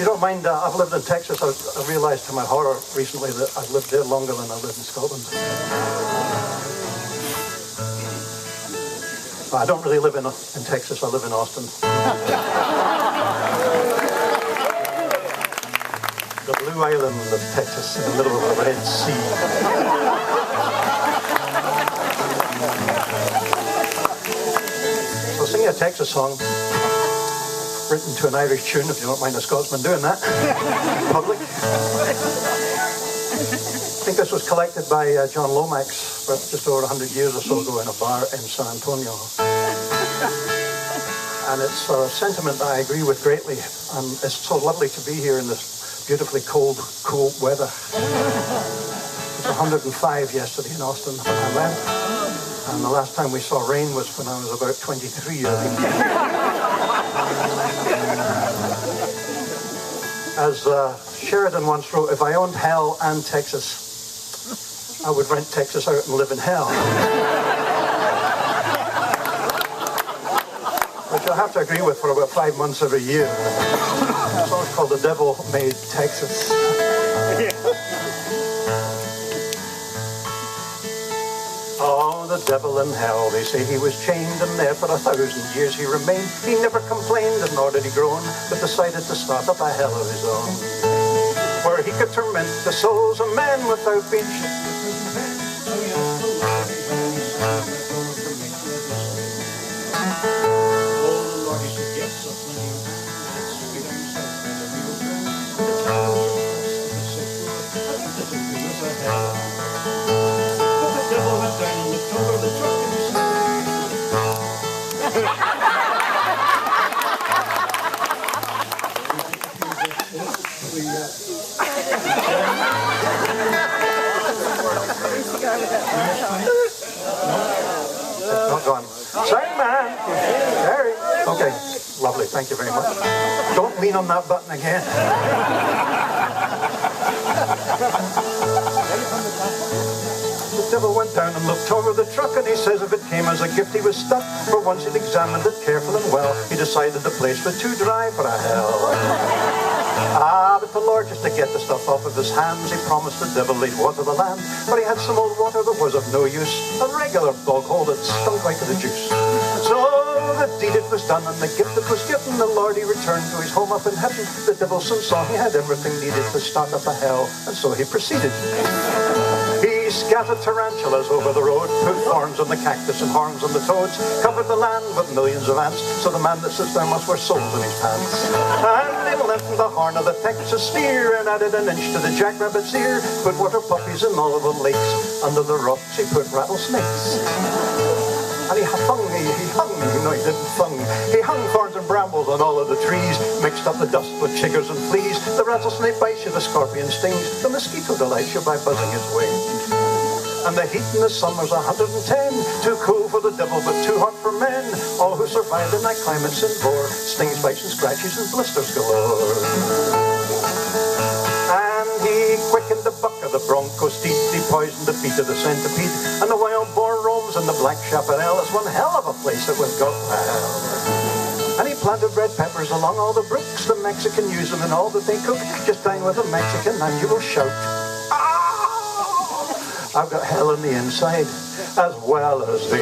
you don't mind, I've lived in Texas. I realized to my horror recently that I've lived there longer than I lived in Scotland. I don't really live in Texas, I live in Austin. The blue island of Texas in the middle of the Red Sea. So sing a Texas song written to an Irish tune, if you don't mind a Scotsman doing that in public. I think this was collected by John Lomax just over 100 years or so ago in a bar in San Antonio. And it's a sentiment that I agree with greatly. And it's so lovely to be here in this beautifully cold, cool weather. It was 105 yesterday in Austin when I left. And the last time we saw rain was when I was about 23, I think. As Sheridan once wrote, if I owned hell and Texas, I would rent Texas out and live in hell. Which I have to agree with for about 5 months every year. The song's called The Devil Made Texas. Oh, the devil in hell, they say he was chained, and there for 1,000 years he remained. He never complained, and nor did he groan, but decided to start up a hell of his own, where he could torment the souls of men without being not gone. Sorry, man. Harry. Okay, lovely. Thank you very much. Don't lean on that button again. The devil went down and looked over the truck, and he says if it came as a gift he was stuck. For once he'd examined it careful and well, he decided the place was too dry for a hell. Ah, but the Lord, just to get the stuff off of his hands, he promised the devil he'd water the land. But he had some old water that was of no use, a regular bog hole that stunk right to the juice. So the deed it was done, and the gift that was given, the Lord he returned to his home up in heaven. The devil soon saw he had everything needed to start up a hell, and so he proceeded. He scattered tarantulas over the road, put thorns on the cactus and horns on the toads, covered the land with millions of ants, so the man that sits there must wear soles in his pants. And he lengthened the horn of the Texas steer and added an inch to the jackrabbit's ear, put water puppies in all of the lakes, under the rocks he put rattlesnakes. And he hung, no he didn't fung, he hung thorns and brambles on all of the trees, mixed up the dust with chiggers and fleas. The rattlesnake bites you, the scorpion stings, the mosquito delights you by buzzing his wings. And the heat in the summer's 110, too cool for the devil but too hot for men. All who survived in that climate's in bore, stings, bites and scratches and blisters galore. And he quickened the buck of the bronco steed, he poisoned the feet of the centipede, and the wild boar roams in the black chaparral. It's one hell of a place that we've got now. And he planted red peppers along all the brooks, the Mexican use them in all that they cook. Just dine with a Mexican and you will shout, I've got hell on the inside as well as the